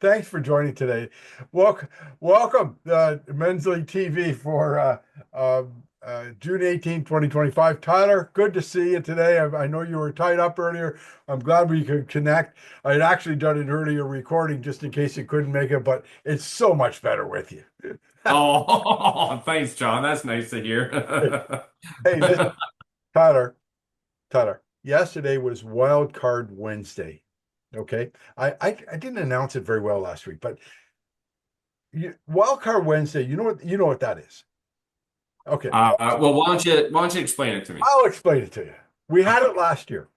Thanks for joining today. Welcome, Men's League TV for June 18, 2025. Tyler, good to see you today. I know you were tied up earlier. I'm glad we could connect. I had actually done an earlier recording just in case you couldn't make it, but it's so much better with you. Oh, thanks, John. That's nice to hear. Hey, listen, Tyler, yesterday was Wildcard Wednesday. Okay. I didn't announce it very well last week, but Wildcard Wednesday, you know what that is. Okay, Well, why don't you explain it to me? I'll explain it to you. We had it last year.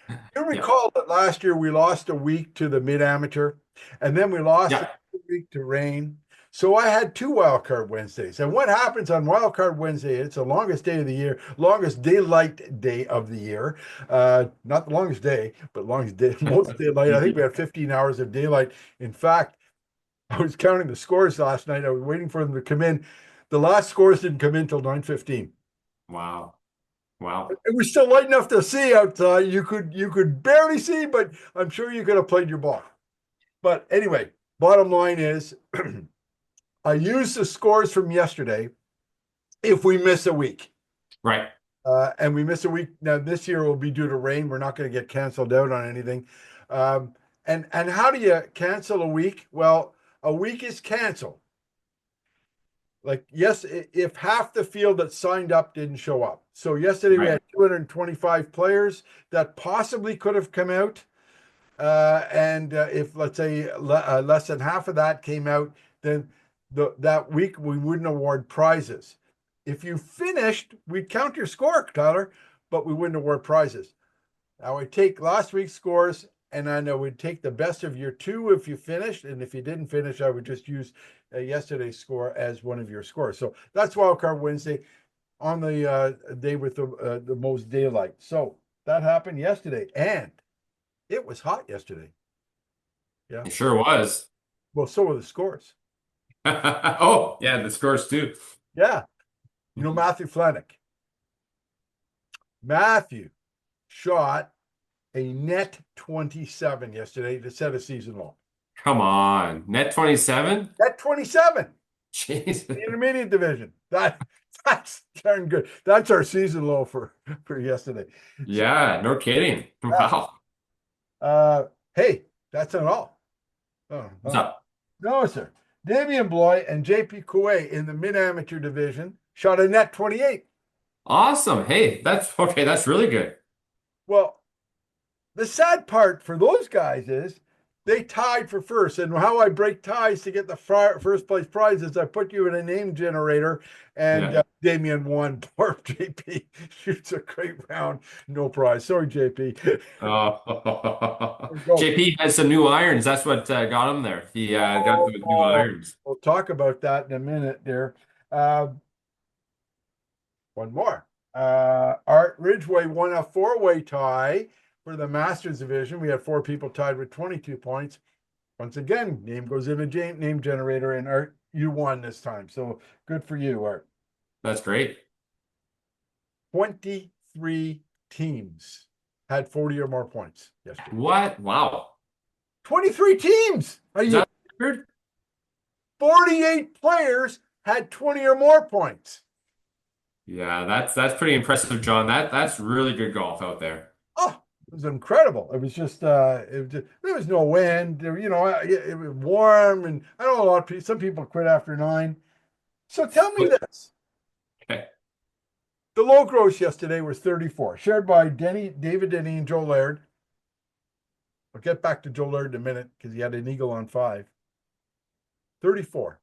You Yeah, recall that last year we lost a week to the mid-amateur, and then we lost a yeah, week to rain. So I had two wildcard Wednesdays. And what happens on wildcard Wednesday? It's the longest day of the year, longest daylight day of the year. Not the longest day, but longest day, most daylight. I think we had 15 hours of daylight. In fact, I was counting the scores last night. I was waiting for them to come in. The last scores didn't come in till 9:15. Wow, wow. It was still light enough to see outside. You could barely see, but I'm sure you could have played your ball. But anyway, bottom line is I used the scores from yesterday if we miss a week. Right. And we miss a week. Now this year will be due to rain. We're not going to get canceled out on anything. And how do you cancel a week? Well, a week is canceled. Like, yes, if half the field that signed up didn't show up. So yesterday we Right. had 225 players that possibly could have come out. And if, let's say, less than half of that came out, then that week we wouldn't award prizes. If you finished, we'd count your score, Tyler, but we wouldn't award prizes. I would take last week's scores and then I would take the best of your two if you finished. And if you didn't finish, I would just use yesterday's score as one of your scores. So that's Wildcard Wednesday on the day with the most daylight. So that happened yesterday. And it was hot yesterday. Yeah. It sure was. Well, so were the scores. Oh, yeah, the scores too. Yeah. You know, Matthew Flanick. Matthew shot a net 27 yesterday to set a season low. Come on. Net 27? Net 27. Jeez. The intermediate division. That's darn good. That's our season low for yesterday. So Yeah, no kidding. yeah. Wow. Hey, that's not all. Oh, What's oh. up? No, sir. Damian Bloy and JP Coué in the mid-amateur division shot a net 28. Awesome. Hey, that's okay. That's really good. Well, the sad part for those guys is they tied for first. And how I break ties to get the first place prize is I put you in a name generator, and Yeah. Damien won. Poor JP shoots a great round, no prize. Sorry, JP. Oh, Go. JP has some new irons. That's what got him there. He got Oh, those new irons. we'll talk about that in a minute there. Uh, one more. Art Ridgway won a four-way tie for the Masters division. We had four people tied with 22 points. Once again, name goes in a name generator, and Art, you won this time. So good for you, Art. That's great. 23 teams had 40 or more points yesterday. What? Wow. 23 teams. Are Is you that weird? 48 players had 20 or more points? Yeah, that's pretty impressive, John. That's really good golf out there. Oh, it was incredible. It was just, there was no wind. It was warm, and I know a lot of people. Some people quit after 9. So tell me this: Okay. the low gross yesterday was 34, shared by David Denny, and Joe Laird. I'll get back to Joe Laird in a minute because he had an eagle on 5. 34.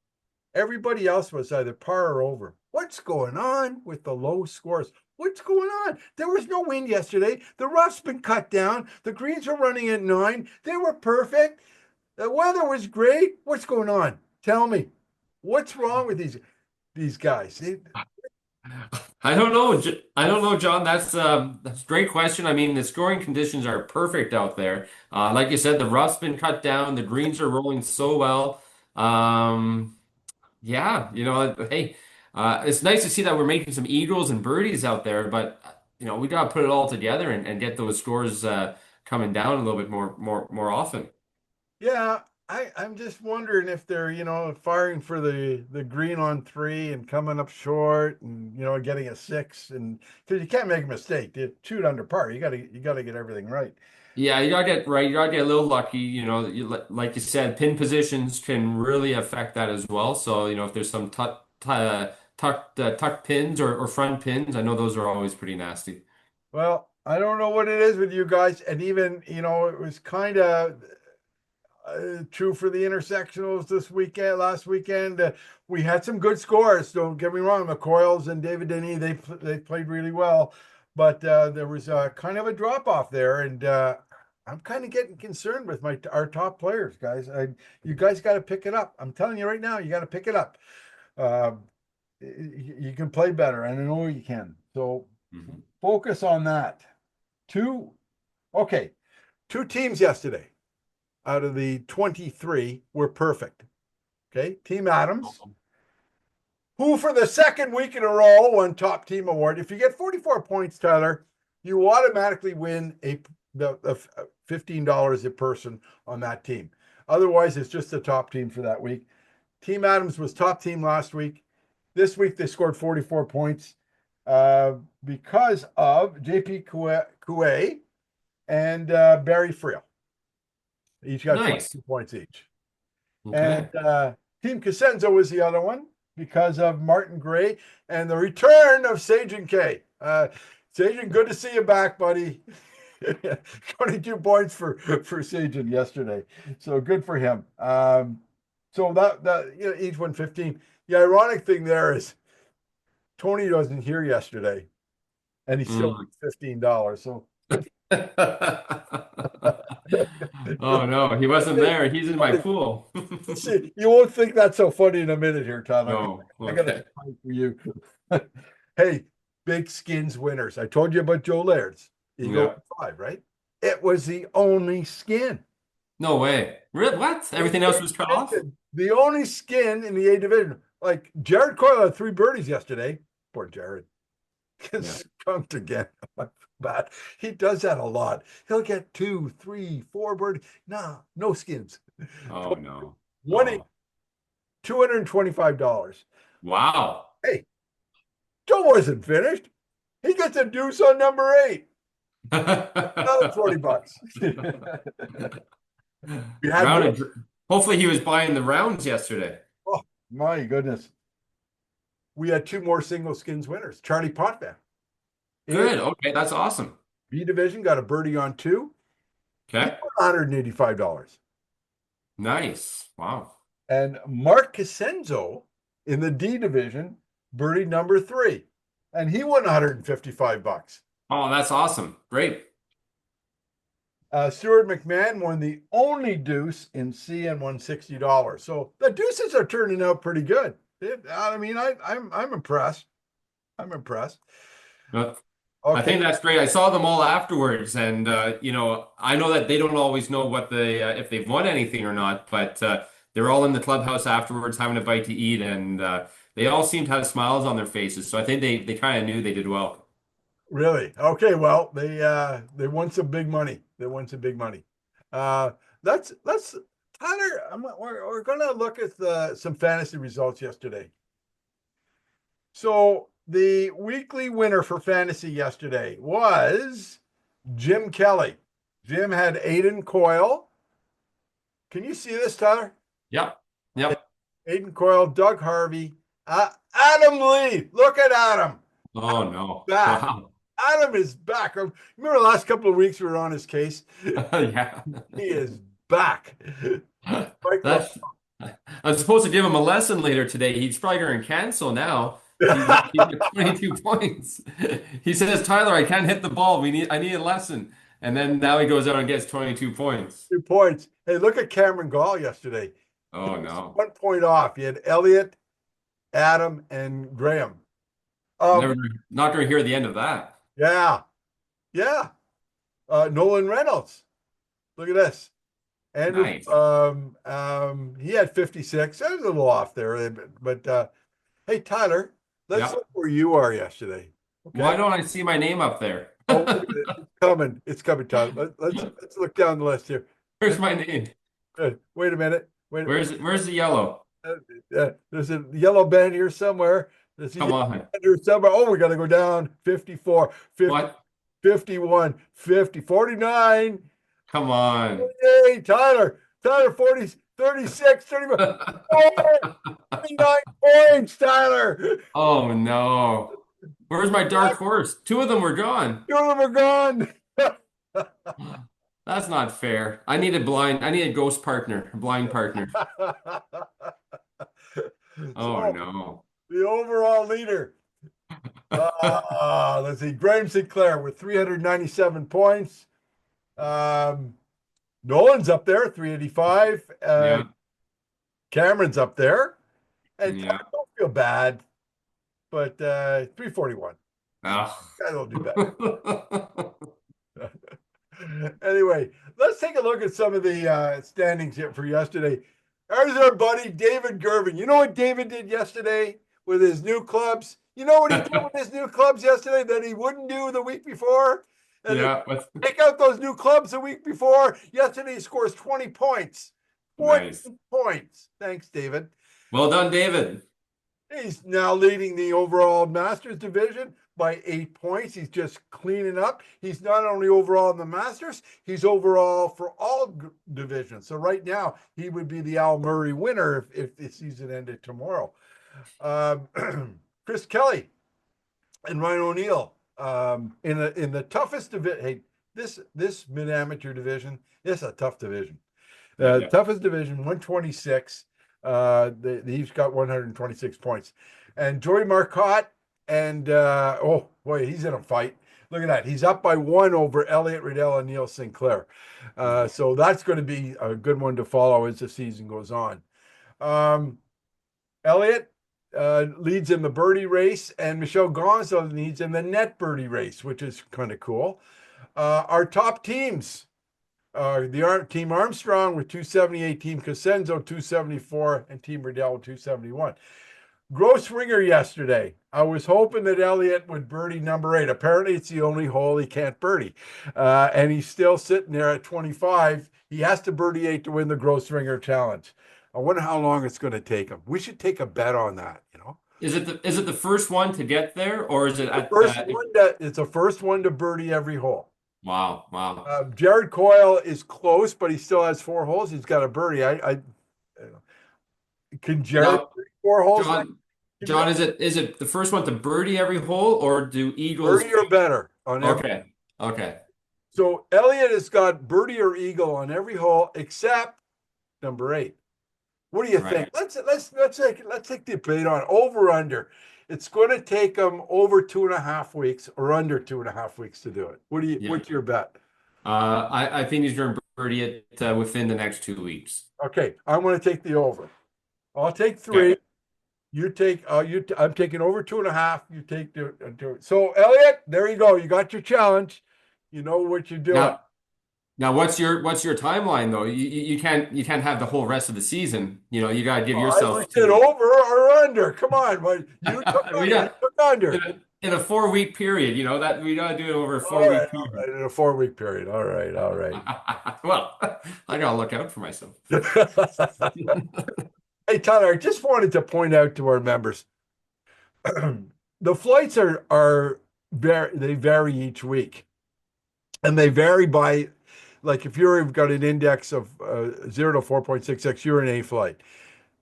Everybody else was either par or over. What's going on with the low scores? What's going on? There was no wind yesterday. The rough's been cut down. The greens were running at 9. They were perfect. The weather was great. What's going on? Tell me. What's wrong with these guys? I don't know. I don't know, John. That's a great question. I mean, the scoring conditions are perfect out there. Like you said, the rough's been cut down. The greens are rolling so well. Um, yeah, hey, it's nice to see that we're making some eagles and birdies out there, but we got to put it all together and get those scores coming down a little bit more often. Yeah, I'm just wondering if they're, firing for the green on three and coming up short and, getting a six, and because you can't make a mistake. You shoot under par. You gotta get everything right. Yeah, you gotta get right. You gotta get a little lucky. Like you said, pin positions can really affect that as well. So, if there's some tuck pins or front pins, I know those are always pretty nasty. Well, I don't know what it is with you guys, and even, it was kind of true for the intersectionals this weekend, last weekend. We had some good scores. Don't get me wrong. McCoyles and David Denny, they played really well, but there was kind of a drop off there, and I'm kind of getting concerned with our top players, guys. You guys got to pick it up. I'm telling you right now, you got to pick it up. Uh, you can play better, and I know you can. So Mhm. focus on that. Two, okay, two teams yesterday out of the 23 were perfect. Okay. Team Adams, who for the second week in a row won top team award. If you get 44 points, Tyler, you automatically win the $15 a person on that team. Otherwise, it's just the top team for that week. Team Adams was top team last week. This week they scored 44 points because of JP Coué and Barry Friel. Each got Nice. 22 points each. And Okay. Team Cosenzo was the other one because of Martin Gray and the return of Sajin K. Sajin, good to see you back, buddy. 22 points for Sajin yesterday. So good for him. So that each won 15. The ironic thing there is Tony wasn't here yesterday and he still Mm. won $15. So good. Oh no, he wasn't there. He's in my pool. See, you won't think that's so funny in a minute here, Tyler. No. I got a Okay. fight for you. Hey, big skins winners. I told you about Joe Laird's. He go Yeah. five, right? It was the only skin. No way. Really? What? The Everything else was cut off? only skin in the A division. Like Jared Coyle had three birdies yesterday. Poor Jared. Yeah. Gets skunked again. Bad. He does that a lot. He'll get two, three, four birdies. No skins. Oh no. One Oh. $225. Wow. Hey, Joe wasn't finished. He gets a deuce on number eight. Another 40 bucks. We had more. Rounded. Hopefully he was buying the rounds yesterday. Oh, my goodness. We had two more single skins winners. Charlie Potvin in Good. Okay, that's awesome. B division got a birdie on two. He Okay. won $185. Nice. Wow. And Mark Cosenzo in the D division, birdie number three. And he won 155 bucks. Oh, that's awesome. Great. Stuart McMahon won the only deuce in C and won $60. So the deuces are turning out pretty good. I'm impressed. I'm impressed. Uh, I Okay, think that's great. I saw them all afterwards, and I know that they don't always know what if they've won anything or not, but they're all in the clubhouse afterwards having a bite to eat, and they all seemed to have smiles on their faces. So I think they kind of knew they did well. really? Okay, well, they won some big money. They won some big money. Uh let's Tyler, we're gonna look at some fantasy results yesterday. So the weekly winner for fantasy yesterday was Jim Kelly. Jim had Aiden Coyle. Can you see this, Tyler? Yep. Yep. Aiden Coyle, Doug Harvey, Adam Lee. Look at Adam. Oh no. Back. Wow. Adam is back. Remember the last couple of weeks we were on his case? Yeah. He is back. That's I'm supposed to give him a lesson later today. He's probably going to cancel now. He got 22 points. He says, Tyler, I can't hit the ball. I need a lesson. And then now he goes out and gets 22 points. 2 points. Hey, look at Cameron Gall yesterday. He Oh was no. 1 point off. He had Elliot, Adam, and Graham. Never, Um, not going to hear the end of that. yeah, yeah. Nolan Reynolds. Look at this. Andrew, Nice. he had 56. I was a little off there, but hey, Tyler, let's Yep. look where you are yesterday. Why Okay. don't I see my name up there? Oh, wait a minute. It's coming. It's coming, Tyler. Let's look down the list here. Where's my name? Wait a minute. Where's the yellow? There's a yellow band here somewhere. There's a Come yellow on. band here somewhere. Oh, we got to go down 54, 50, What? 51, 50, 49, Come on. 48. Tyler, 40, 36, 35, 39 points, Tyler. Oh no. Where's my dark horse? Two of them were gone. Two of them are gone. That's not fair. I need a ghost partner, a blind partner. Oh So no. the overall leader, let's see, Graham Sinclair with 397 points. Um, Nolan's up there, 385. Yeah, Cameron's up there. And I yeah. don't feel bad, but 341. I don't do bad. Oh. Anyway, let's take a look at some of the standings here for yesterday. There's our buddy David Gervin. You know what David did yesterday with his new clubs? You know what he did with his new clubs yesterday that he wouldn't do the week before? And Yeah, take out those new clubs the week before. Yesterday he scores 20 points. 20 nice. points. Thanks, David. Well done, David. He's now leading the overall Masters division by 8 points. He's just cleaning up. He's not only overall in the Masters, he's overall for all divisions. So right now, he would be the Al Murray winner if the season ended tomorrow. Chris Kelly and Ryan O'Neill in the toughest division. Hey, this mid amateur division is a tough division. Yeah. Toughest division, 126. He's got 126 points. And Joey Marcotte and oh boy, he's in a fight. Look at that. He's up by one over Elliot Riddell and Neil Sinclair. So that's going to be a good one to follow as the season goes on. Elliot leads in the birdie race, and Michelle Gonzo leads in the net birdie race, which is kind of cool. Our top teams. Team Armstrong with 278, Team Cosenzo 274, and Team Riddell 271. Gross ringer yesterday. I was hoping that Elliot would birdie number 8. Apparently, it's the only hole he can't birdie. And he's still sitting there at 25. He has to birdie 8 to win the Gross ringer challenge. I wonder how long it's going to take him. We should take a bet on that, you know. Is it the first one to get there, or is it at It's the first one to birdie every hole. Wow, wow. Jared Coyle is close, but he still has 4 holes. He's got a birdie. Can Jared Now, 4 holes? John, is it the first one to birdie every hole, or do Eagles? Birdie or better on every. Okay. So Elliot has got birdie or eagle on every hole except number 8. What do you think? Let's take the debate on over under. It's going to take them over 2.5 weeks or under 2.5 weeks to do it. What's your bet? I think he's going to birdie it within the next 2 weeks. Okay, I'm going to take the over. I'll take 3. Okay. You take I'm taking over 2.5. You take the so Elliot, there you go. You got your challenge. You know what you're doing. Now what's your timeline though? You can't have the whole rest of the season. You know, you gotta give yourself. I said over or under. Come on, but you took under. In a 4-week period, you know that we gotta do it over a 4-week period. Right, in a 4-week period. All right. Well, I gotta look out for myself. Hey Tyler, I just wanted to point out to our members, the flights they vary each week, and they vary by, like if you've got an index of 0 to 4.66, you're in A flight.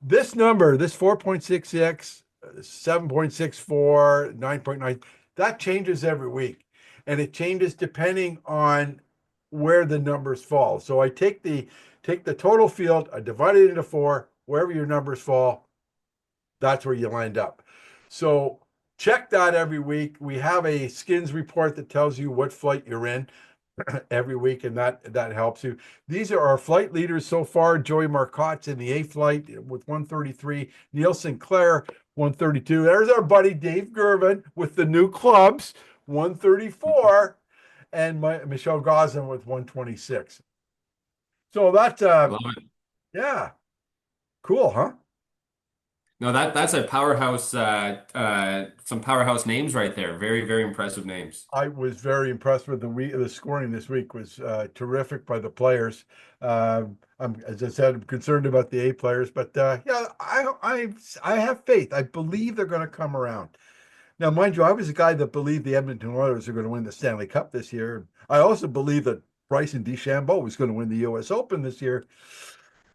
This number, this 4.66, 7.64, 9.9, that changes every week, and it changes depending on where the numbers fall. So I take the total field, I divide it into 4. Wherever your numbers fall, that's where you land up. So check that every week. We have a skins report that tells you what flight you're in every week, and that helps you. These are our flight leaders so far. Joey Marcotte's in the A flight with 133. Neil Sinclair, 132. There's our buddy Dave Gervin with the new clubs, 134. And Michelle Gosselin with 126. So that's Love it. yeah. Cool, huh? No, that's a powerhouse. Some powerhouse names right there. Very, very impressive names. I was very impressed with the scoring this week was terrific by the players. As I said, I'm concerned about the A players, but yeah, I have faith. I believe they're going to come around. Now, mind you, I was a guy that believed the Edmonton Oilers are going to win the Stanley Cup this year. I also believe that Bryson DeChambeau was going to win the U.S. Open this year.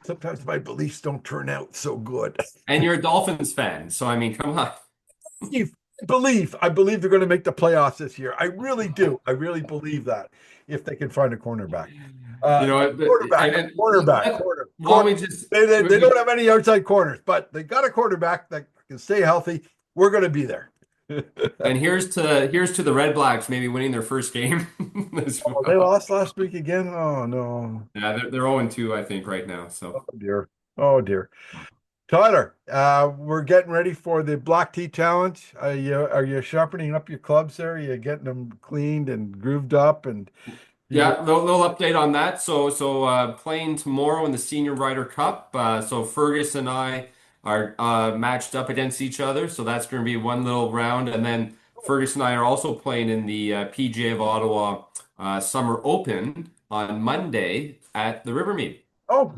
Sometimes my beliefs don't turn out so good. And you're a Dolphins fan, so I mean, come on. I believe they're going to make the playoffs this year. I really do. I really believe that if they can find a cornerback. You know, Quarterback, why don't corner. we just They don't have any outside corners, but they got a quarterback that can stay healthy. We're going to be there. and here's to the Red Blacks maybe winning their first game as Oh, they well. lost last week again. Oh no. Yeah, they're 0-2, I think, right now. So Oh dear. Oh dear. Tyler, we're getting ready for the Black Tea Challenge. Are you sharpening up your clubs there? Are you getting them cleaned and grooved up and you yeah, little update on that. So playing tomorrow in the Senior Ryder Cup. So Fergus and I are matched up against each other. So that's going to be one little round, and then Fergus and I are also playing in the PGA of Ottawa Summer Open on Monday at the Rivermead. oh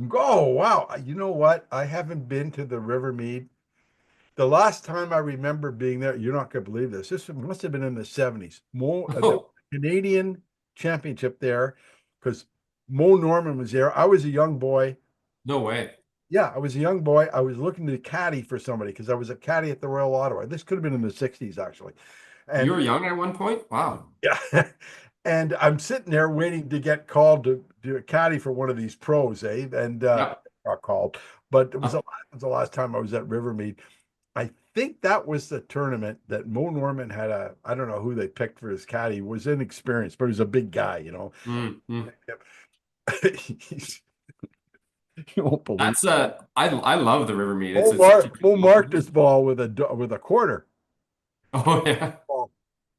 wow. You know what? I haven't been to the River Mead. The last time I remember being there, you're not going to believe this. This must have been in the 70s. The Oh, Canadian Championship there, because Mo Norman was there. I was a young boy. no way. Yeah, I was a young boy. I was looking to caddy for somebody because I was a caddy at the Royal Ottawa. This could have been in the 60s, actually. You And were young at one point? Wow. yeah, and I'm sitting there waiting to get called to do a caddy for one of these pros, eh? And Yeah. got called, but Uh, it was the last time I was at Rivermead. I think that was the tournament that Mo Norman had I don't know who they picked for his caddy. He was inexperienced, but he was a big guy, you know. mm. You won't believe. That's I love the Rivermead. It's such a good Mo marked course. this ball with a quarter. Oh yeah. Ball.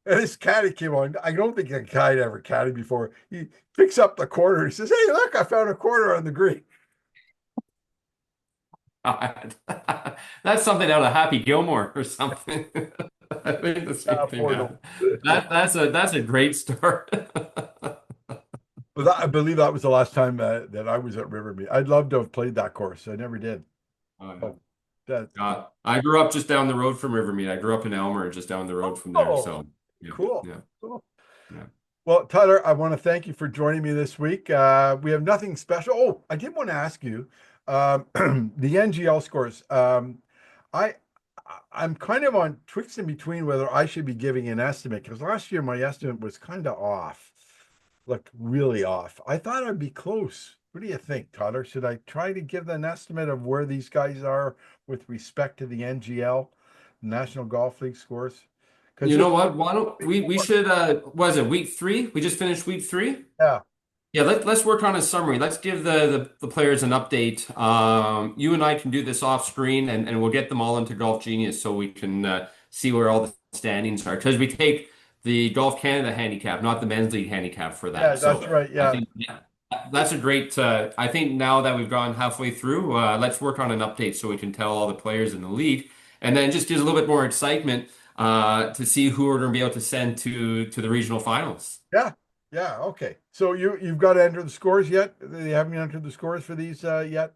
And his caddy came on. I don't think a guy ever caddy before. He picks up the quarter. He says, "Hey, look, I found a quarter on the green." God. That's something out of Happy Gilmore or something. I think the same thing Poor happened. That's a great start. But I believe that was the last time that I was at Rivermead. I'd love to have played that course. I never did. Oh, yeah. But that, I grew up just down the road from Rivermead. I grew up in Elmer, just down the road from there. oh, So yeah, cool. yeah, Cool. yeah. Well, Tyler, I want to thank you for joining me this week. We have nothing special. Oh, I did want to ask you the NGL scores. I I'm kind of on twixt in between whether I should be giving an estimate because last year my estimate was kind of off, like really off. I thought I'd be close. What do you think, Tyler? Should I try to give an estimate of where these guys are with respect to the NGL, National Golf League scores? Because You know what? Why don't we should was it week 3? We just finished week 3? yeah, Yeah, let's work on a summary. Let's give the players an update. You and I can do this off screen, and we'll get them all into Golf Genius so we can see where all the standings are. Because we take the Golf Canada handicap, not the men's league handicap for yeah, that. that's So right. I Yeah. think yeah, that's a great. I think now that we've gone halfway through, let's work on an update so we can tell all the players in the league, and then just gives a little bit more excitement to see who we're going to be able to send to the regional finals. Yeah. Yeah. Okay. So you've got to enter the scores yet? They haven't entered the scores for these yet?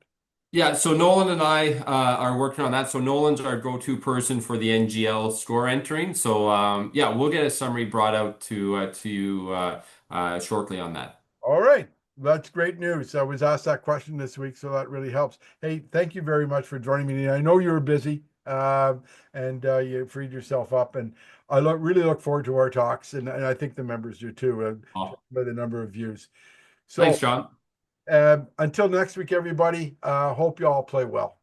Yeah, so Nolan and I are working on that. So Nolan's our go-to person for the NGL score entering. So yeah, we'll get a summary brought out to you shortly on that. All right. That's great news. I was asked that question this week, so that really helps. Hey, thank you very much for joining me. I know you were busy, and you freed yourself up, and I really look forward to our talks, and I think the members do too, Oh, by the number of views. thanks, So John. until next week, everybody, hope you all play well.